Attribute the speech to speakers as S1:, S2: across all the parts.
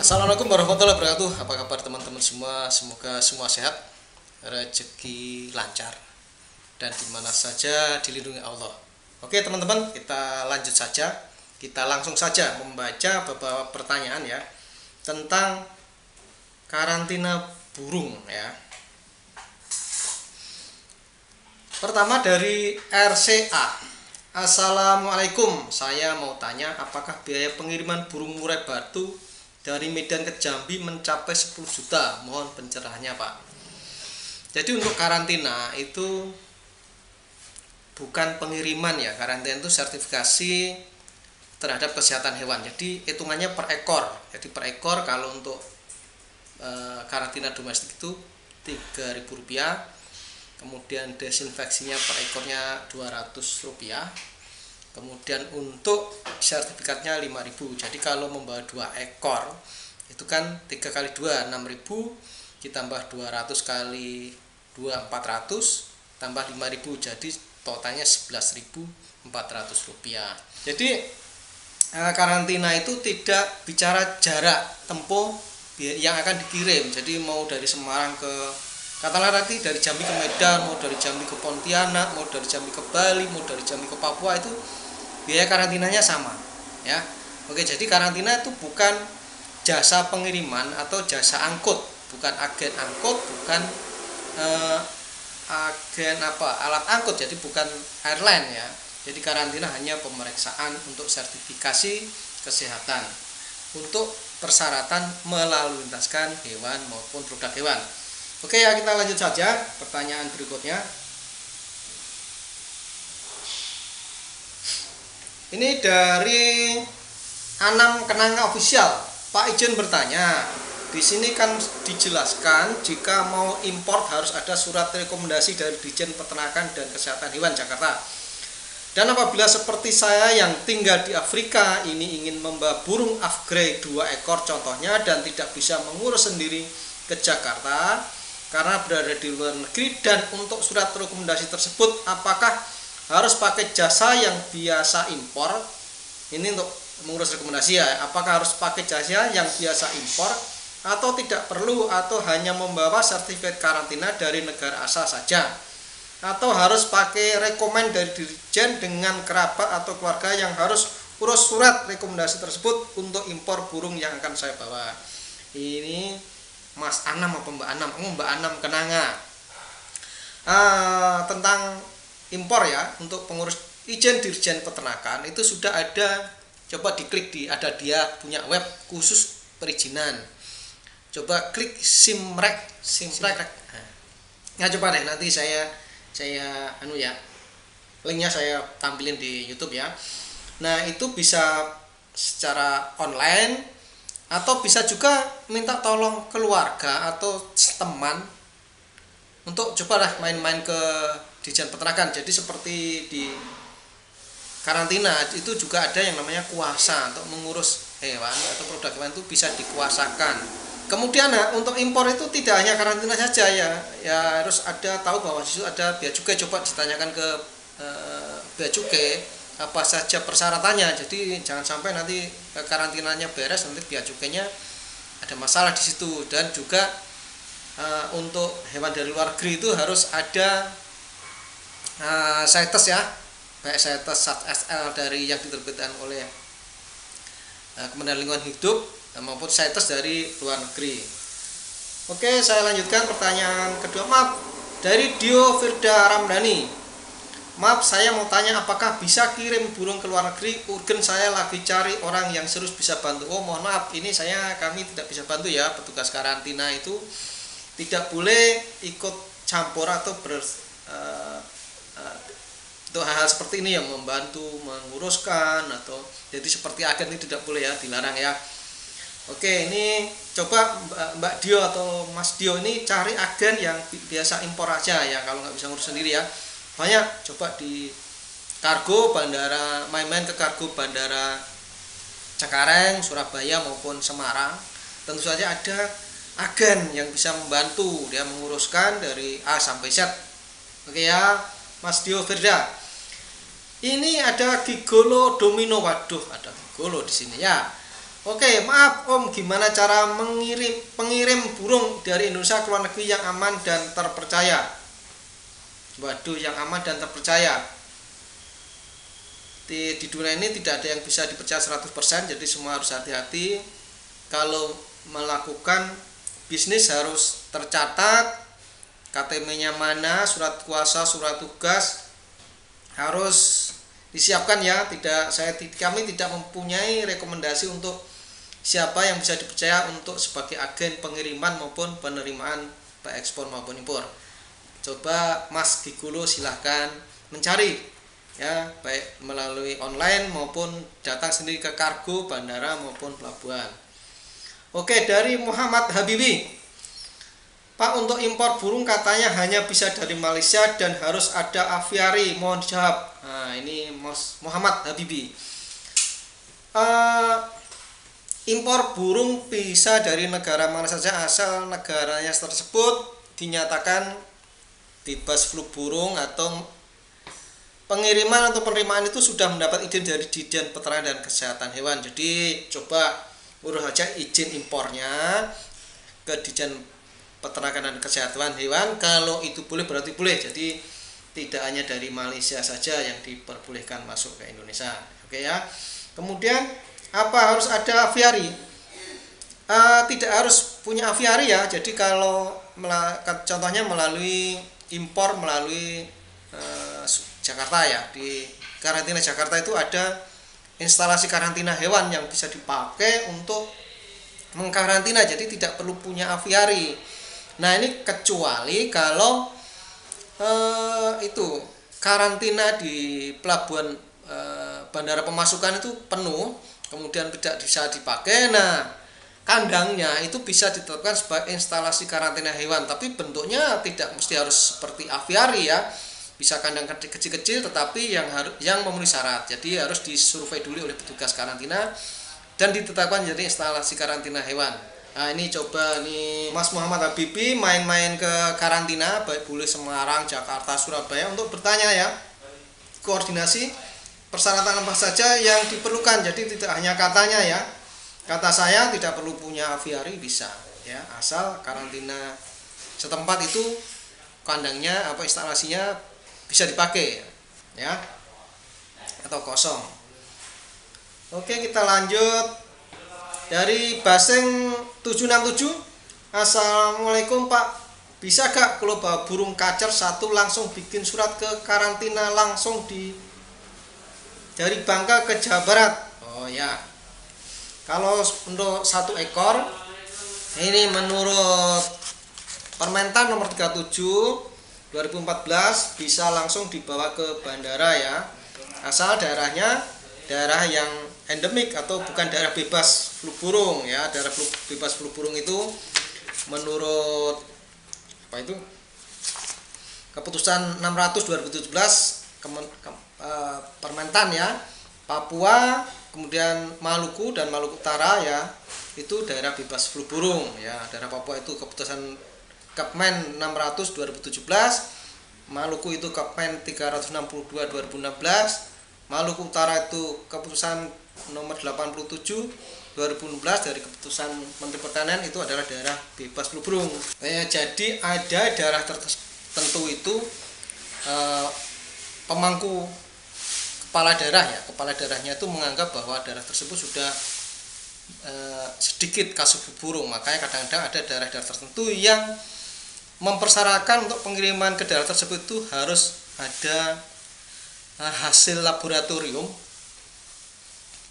S1: Assalamualaikum warahmatullahi wabarakatuh. Apa kabar teman-teman semua? Semoga semua sehat, rezeki lancar, dan dimana saja dilindungi Allah. Oke teman-teman, kita lanjut saja. Kita langsung saja membaca beberapa pertanyaan ya tentang karantina burung ya. Pertama dari RCA. Assalamualaikum, saya mau tanya apakah biaya pengiriman burung murai batu dari Medan ke Jambi mencapai 10 juta. Mohon pencerahannya Pak. Jadi untuk karantina itu bukan pengiriman ya. Karantina itu sertifikasi terhadap kesehatan hewan. Jadi hitungannya per ekor. Jadi per ekor kalau untuk karantina domestik itu Rp3.000. Kemudian desinfeksinya per ekornya Rp200. Kemudian untuk sertifikatnya 5.000. Jadi kalau membawa 2 ekor itu kan 3 kali 2 6.000, ditambah 200 kali 2 400, tambah 5.000, jadi totalnya Rp11.400. Jadi karantina itu tidak bicara jarak tempuh yang akan dikirim. Jadi mau dari Semarang ke katakanlah nanti dari Jambi ke Medan, mau dari Jambi ke Pontianak, mau dari Jambi ke Bali, mau dari Jambi ke Papua, itu biaya karantinanya sama ya. Oke, jadi karantina itu bukan jasa pengiriman atau jasa angkut, bukan agen angkut, bukan agen alat angkut, jadi bukan airline ya. Jadi karantina hanya pemeriksaan untuk sertifikasi kesehatan untuk persyaratan melalui lintaskan hewan maupun produk hewan. Oke ya, kita lanjut saja pertanyaan berikutnya. Ini dari Anam Kenanga Official. Pak Ijen bertanya, di sini kan dijelaskan jika mau impor harus ada surat rekomendasi dari Ditjen Peternakan dan Kesehatan Hewan Jakarta. Dan apabila seperti saya yang tinggal di Afrika ini ingin membawa burung upgrade 2 ekor contohnya dan tidak bisa mengurus sendiri ke Jakarta karena berada di luar negeri, dan untuk surat rekomendasi tersebut apakah harus pakai jasa yang biasa impor? Ini untuk mengurus rekomendasi ya. Apakah harus pakai jasa yang biasa impor atau tidak perlu, atau hanya membawa sertifikat karantina dari negara asal saja, atau harus pakai rekomen dari dirjen dengan kerabat atau keluarga yang harus urus surat rekomendasi tersebut untuk impor burung yang akan saya bawa? Ini Mas Anam apa Mbak Anam? Mbak Anam Kenanga. Tentang impor ya, untuk pengurus izin Dirjen Peternakan itu sudah ada. Coba diklik ada dia punya web khusus perizinan. Coba klik Simrek. Nah, coba deh nanti saya linknya saya tampilin di YouTube ya. Nah, itu bisa secara online atau bisa juga minta tolong keluarga atau teman untuk cobalah main-main ke Ditjen Peternakan. Jadi seperti di karantina itu juga ada yang namanya kuasa untuk mengurus hewan atau produk hewan, itu bisa dikuasakan. Kemudian untuk impor itu tidak hanya karantina saja ya harus ada tahu bahwa di situ ada bea cukai. Coba ditanyakan ke bea cukai apa saja persyaratannya. Jadi jangan sampai nanti karantinanya beres nanti bea cukainya ada masalah di situ. Dan juga untuk hewan dari luar negeri itu harus ada CITES ya, baik CITES SAT-SL dari yang diterbitkan oleh Kementerian Lingkungan Hidup maupun CITES dari luar negeri. Oke, saya lanjutkan pertanyaan kedua. Maaf, dari Dio Firda Ramdhani. Maaf, saya mau tanya apakah bisa kirim burung ke luar negeri? Urgen, saya lagi cari orang yang serius bisa bantu. Oh, mohon maaf, ini kami tidak bisa bantu ya. Petugas karantina itu tidak boleh ikut campur atau untuk hal-hal seperti ini, yang membantu menguruskan atau jadi seperti agen, itu tidak boleh ya, dilarang ya. Oke, ini coba Mbak Dio atau Mas Dio ini cari agen yang biasa impor aja ya, kalau nggak bisa ngurus sendiri ya. Banyak, coba di kargo bandara, main-main ke kargo bandara Cengkareng, Surabaya maupun Semarang. Tentu saja ada agen yang bisa membantu dia menguruskan dari A sampai Z. Oke ya, Mas Dio Firda. Ini ada Gigolo Domino. Waduh, ada Gigolo di sini ya. Oke, maaf Om, gimana cara pengirim burung dari Indonesia ke luar negeri yang aman dan terpercaya? Waduh, yang aman dan terpercaya. Di dunia ini tidak ada yang bisa dipercaya 100%, jadi semua harus hati-hati. Kalau melakukan bisnis harus tercatat, KTP-nya mana, surat kuasa, surat tugas harus disiapkan ya. Kami tidak mempunyai rekomendasi untuk siapa yang bisa dipercaya untuk sebagai agen pengiriman maupun penerimaan baik ekspor maupun impor. Coba Mas Gigolo silahkan mencari ya, baik melalui online maupun datang sendiri ke kargo, bandara maupun pelabuhan. Oke, dari Muhammad Habibi. Pak, untuk impor burung katanya hanya bisa dari Malaysia dan harus ada aviari, mohon dijawab. Nah, ini Mas Muhammad Habibi. Impor burung bisa dari negara mana saja asal negaranya tersebut dinyatakan bebas flu burung atau pengiriman atau penerimaan itu sudah mendapat izin dari Dijen Peternakan dan Kesehatan Hewan. Jadi coba urus aja izin impornya ke Dijen Peternakan dan Kesehatan Hewan. Kalau itu boleh berarti boleh. Jadi tidak hanya dari Malaysia saja yang diperbolehkan masuk ke Indonesia. Oke ya. Kemudian apa, harus ada aviari? Tidak harus punya aviari ya. Jadi kalau contohnya melalui impor melalui Jakarta ya, di karantina Jakarta itu ada instalasi karantina hewan yang bisa dipakai untuk mengkarantina, jadi tidak perlu punya aviari. Nah, ini kecuali kalau itu karantina di pelabuhan bandara pemasukan itu penuh, kemudian tidak bisa dipakai. Nah, kandangnya itu bisa ditetapkan sebagai instalasi karantina hewan, tapi bentuknya tidak mesti harus seperti aviari ya. Bisa kandang kecil-kecil tetapi yang memenuhi syarat. Jadi harus disurvei dulu oleh petugas karantina dan ditetapkan jadi instalasi karantina hewan. Nah, ini coba nih Mas Muhammad Habibi main-main ke karantina, baik boleh Semarang, Jakarta, Surabaya, untuk bertanya ya. Koordinasi persyaratan apa saja yang diperlukan. Jadi tidak hanya katanya ya. Kata saya tidak perlu punya aviari bisa ya, asal karantina setempat itu kandangnya apa instalasinya bisa dipakai ya, atau kosong. Oke, kita lanjut dari Baseng 767. Assalamualaikum Pak, bisa gak kalau bawa burung kacer satu langsung bikin surat ke karantina langsung dari Bangka ke Jawa Barat? Oh ya, kalau untuk satu ekor ini menurut Permentan nomor 37 2014 bisa langsung dibawa ke bandara ya, asal daerahnya daerah yang endemik atau bukan daerah bebas flu burung ya. Daerah bebas flu burung itu menurut keputusan 600 2017 Permentan ya, Papua, kemudian Maluku dan Maluku Utara ya, itu daerah bebas flu burung ya. Daerah Papua itu keputusan Kepmen 600 2017, Maluku itu Kepmen 362 2016, Maluku Utara itu keputusan nomor 87 2016 dari keputusan Menteri Pertanian, itu adalah daerah bebas flu burung. Jadi ada daerah tertentu itu pemangku kepala daerah ya, kepala daerahnya itu menganggap bahwa daerah tersebut sudah sedikit kasus flu burung, makanya kadang-kadang ada daerah-daerah tertentu yang mempersyaratkan untuk pengiriman ke daerah tersebut itu harus ada hasil laboratorium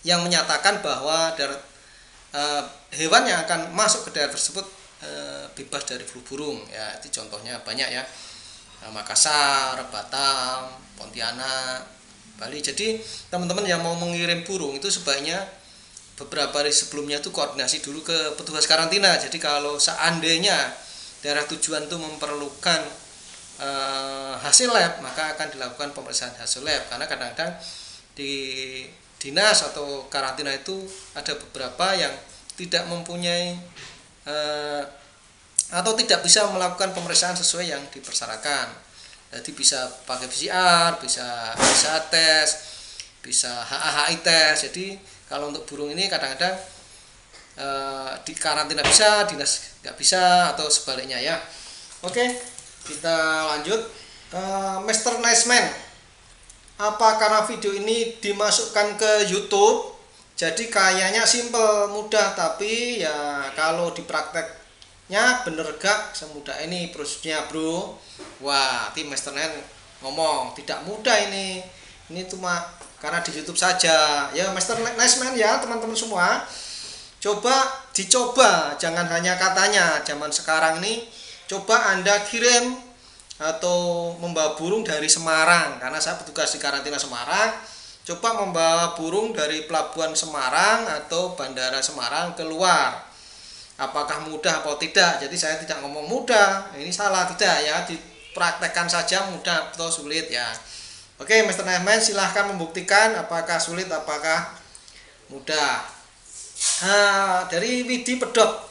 S1: yang menyatakan bahwa hewan yang akan masuk ke daerah tersebut bebas dari flu burung ya. Itu contohnya banyak ya, Makassar, Batam, Pontianak, Bali. Jadi teman-teman yang mau mengirim burung itu sebaiknya beberapa hari sebelumnya itu koordinasi dulu ke petugas karantina. Jadi kalau seandainya daerah tujuan itu memerlukan hasil lab, maka akan dilakukan pemeriksaan hasil lab, karena kadang-kadang di dinas atau karantina itu ada beberapa yang tidak mempunyai atau tidak bisa melakukan pemeriksaan sesuai yang dipersyaratkan. Jadi bisa pakai PCR, bisa tes, bisa HAHI tes. Jadi kalau untuk burung ini kadang-kadang di karantina bisa, dinas nggak bisa, atau sebaliknya ya. Oke, kita lanjut. Mr. Nice Man, apa karena video ini dimasukkan ke YouTube jadi kayaknya simple, mudah, tapi ya kalau diprakteknya bener gak semudah ini prosesnya bro? Wah, tim Mr. Nice ngomong tidak mudah ini cuma karena di YouTube saja ya Mr. Nice Man ya teman-teman semua. Dicoba, jangan hanya katanya. Zaman sekarang ini coba Anda kirim atau membawa burung dari Semarang, karena saya petugas di karantina Semarang. Coba membawa burung dari pelabuhan Semarang atau bandara Semarang keluar, apakah mudah atau tidak? Jadi saya tidak ngomong mudah, ini salah, tidak ya, dipraktekkan saja mudah atau sulit ya. Oke, Mr. Nahman silahkan membuktikan apakah sulit apakah mudah. Dari Widi Pedot,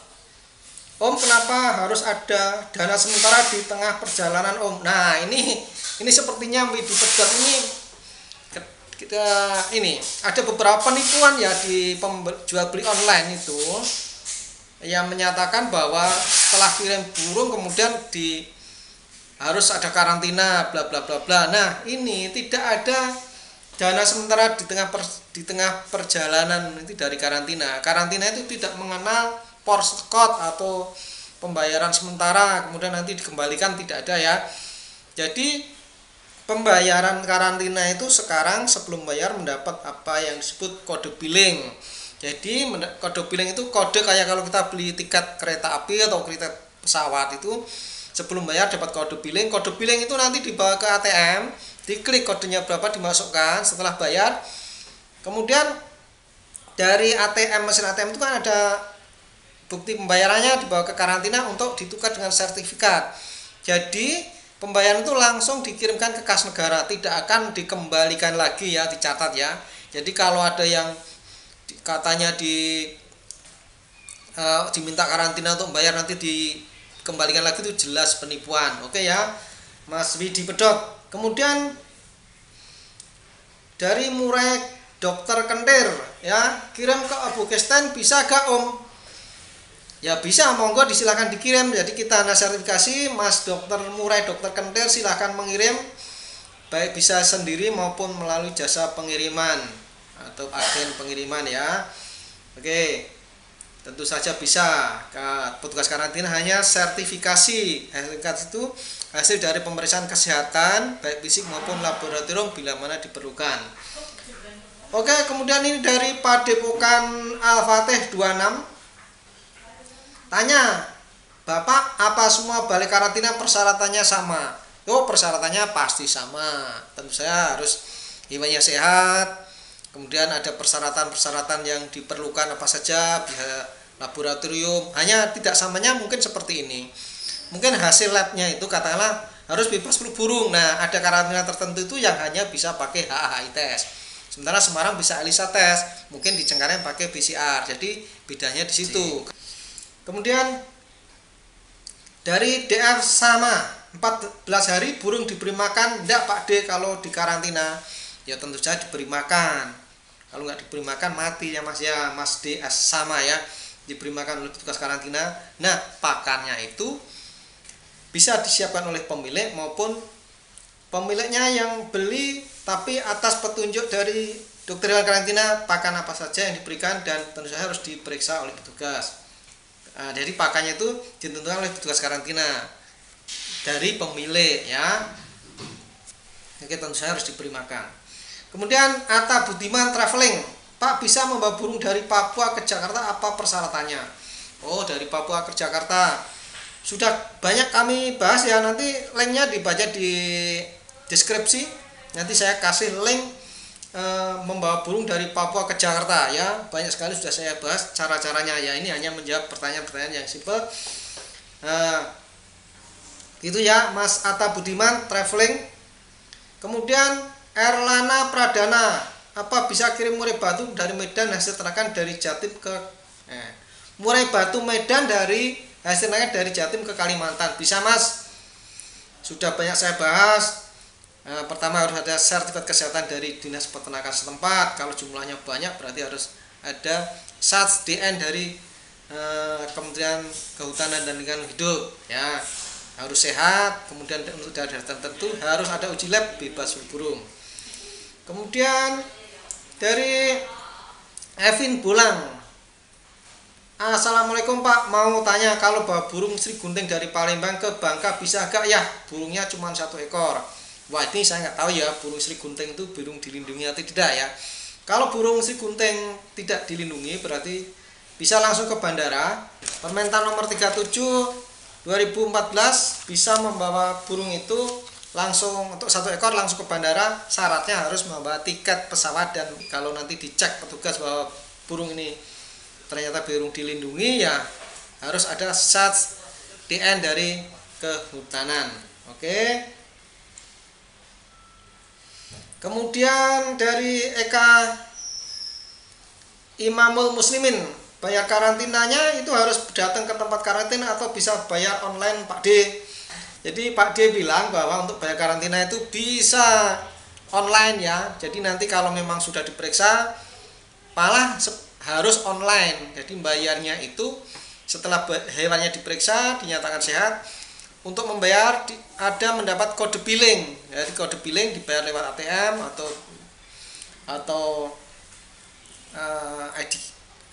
S1: Om, kenapa harus ada dana sementara di tengah perjalanan Om? Nah, ini sepertinya Widi Pedot ini ada beberapa penipuan ya di jual beli online itu yang menyatakan bahwa setelah kirim burung kemudian harus ada karantina bla bla bla bla. Nah, ini tidak ada dana sementara di tengah perjalanan itu dari karantina. Karantina itu tidak mengenal force code atau pembayaran sementara kemudian nanti dikembalikan, tidak ada ya. Jadi pembayaran karantina itu sekarang sebelum bayar mendapat apa yang disebut kode billing. Jadi kode billing itu kode kayak kalau kita beli tiket kereta api atau tiket pesawat itu sebelum bayar dapat kode billing. Kode billing itu nanti dibawa ke ATM, diklik kodenya berapa dimasukkan setelah bayar. Kemudian dari ATM, mesin ATM itu kan ada bukti pembayarannya, dibawa ke karantina untuk ditukar dengan sertifikat. Jadi pembayaran itu langsung dikirimkan ke kas negara, tidak akan dikembalikan lagi ya, dicatat ya. Jadi kalau ada yang katanya diminta karantina untuk bayar nanti dikembalikan lagi, itu jelas penipuan. Oke ya, Mas Widi Pedot. Kemudian dari Murai Dokter Kentir ya, kirim ke Abu Kesten bisa gak Om? Ya bisa, monggo disilahkan dikirim. Jadi kita ada sertifikasi, Mas Dokter Murai Dokter Kentir silahkan mengirim, baik bisa sendiri maupun melalui jasa pengiriman atau agen pengiriman ya. Oke, tentu saja bisa. Petugas karantina hanya sertifikasi. Sertifikasi itu hasil dari pemeriksaan kesehatan baik fisik maupun laboratorium bila mana diperlukan. Oke, kemudian ini dari Padepokan Al-Fatih 26. Tanya, Bapak, apa semua balik karantina persyaratannya sama? Oh, persyaratannya pasti sama. Tentu saya harus hewannya sehat. Kemudian ada persyaratan-persyaratan yang diperlukan apa saja, pihak laboratorium. Hanya tidak samanya mungkin seperti ini. Mungkin hasil labnya itu katakanlah harus bebas flu burung. Nah, ada karantina tertentu itu yang hanya bisa pakai HAHI tes. Sementara Semarang bisa ELISA tes. Mungkin di Cengkareng pakai PCR. Jadi bedanya di situ. Kemudian dari DR sama 14 hari burung diberi makan. Enggak Pak D, kalau di karantina ya tentu saja diberi makan. Kalau nggak diberi makan mati ya Mas ya, Mas DS sama ya, diberi makan oleh petugas karantina. Nah, pakannya itu bisa disiapkan oleh pemilik maupun pemiliknya yang beli, tapi atas petunjuk dari dokter hewan karantina pakan apa saja yang diberikan dan tentu saja harus diperiksa oleh petugas. Jadi pakannya itu ditentukan oleh petugas karantina dari pemilik ya. Oke, tentu saja harus diberi makan. Kemudian Atta Budiman Traveling, Pak bisa membawa burung dari Papua ke Jakarta, apa persyaratannya? Oh, dari Papua ke Jakarta sudah banyak kami bahas ya, nanti linknya dibaca di deskripsi, nanti saya kasih link membawa burung dari Papua ke Jakarta ya, banyak sekali sudah saya bahas cara-caranya ya, ini hanya menjawab pertanyaan-pertanyaan yang simpel. Gitu ya Mas Atta Budiman Traveling. Kemudian Erlana Pradana, apa bisa kirim murai batu dari Medan hasil ternakan dari Jatim ke murai batu Medan dari hasil ternakan dari Jatim ke Kalimantan? Bisa Mas, sudah banyak saya bahas. Pertama harus ada sertifikat kesehatan dari Dinas Peternakan setempat, kalau jumlahnya banyak berarti harus ada SATS DN dari Kementerian Kehutanan dan Lingkungan Hidup ya, harus sehat. Kemudian untuk daerah tertentu harus ada uji lab bebas flu burung. Kemudian dari Evin Bulang, Assalamualaikum Pak, mau tanya kalau bawa burung Sri Gunting dari Palembang ke Bangka bisa gak ya? Burungnya cuma 1 ekor. Wah, ini saya nggak tahu ya, burung Sri Gunting itu burung dilindungi atau tidak ya. Kalau burung Sri Gunting tidak dilindungi berarti bisa langsung ke bandara. Permentan nomor 37 2014 bisa membawa burung itu langsung untuk 1 ekor langsung ke bandara. Syaratnya harus membawa tiket pesawat, dan kalau nanti dicek petugas bahwa burung ini ternyata burung dilindungi ya harus ada SATS DN dari Kehutanan. Oke. Kemudian dari Eka Imamul Muslimin, bayar karantinanya itu harus datang ke tempat karantina atau bisa bayar online Pak D? Jadi Pak D bilang bahwa untuk bayar karantina itu bisa online ya. Jadi nanti kalau memang sudah diperiksa malah harus online. Jadi bayarnya itu setelah hewannya diperiksa dinyatakan sehat. Untuk membayar ada mendapat kode billing. Jadi kode billing dibayar lewat ATM atau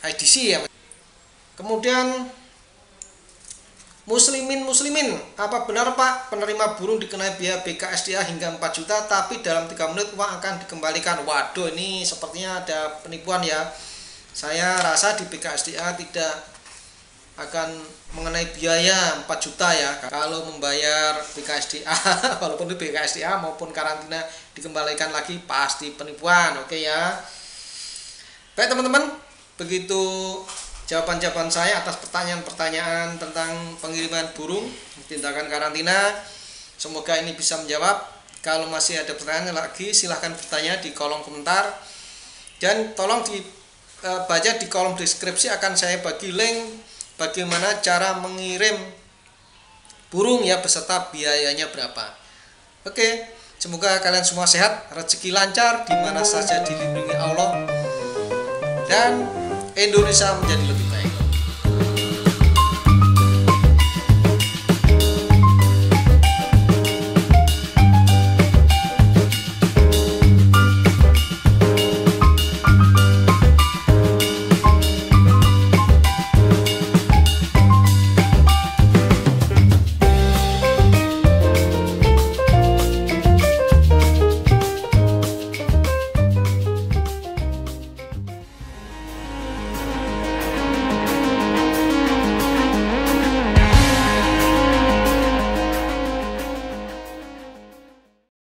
S1: IDC ya. Kemudian Muslimin, apa benar Pak penerima burung dikenai biaya BKSDA hingga 4 juta tapi dalam 3 menit uang akan dikembalikan? Waduh, ini sepertinya ada penipuan ya. Saya rasa di BKSDA tidak akan mengenai biaya 4 juta ya kalau membayar BKSDA. Walaupun itu BKSDA maupun karantina dikembalikan lagi, pasti penipuan. Oke ya. Baik teman-teman, begitu jawaban-jawaban saya atas pertanyaan-pertanyaan tentang pengiriman burung, tindakan karantina. Semoga ini bisa menjawab. Kalau masih ada pertanyaan lagi silahkan bertanya di kolom komentar, dan tolong dibaca di kolom deskripsi, akan saya bagi link bagaimana cara mengirim burung ya beserta biayanya berapa. Oke, semoga kalian semua sehat, rezeki lancar, di mana saja dilindungi Allah, dan Indonesia menjadi lebih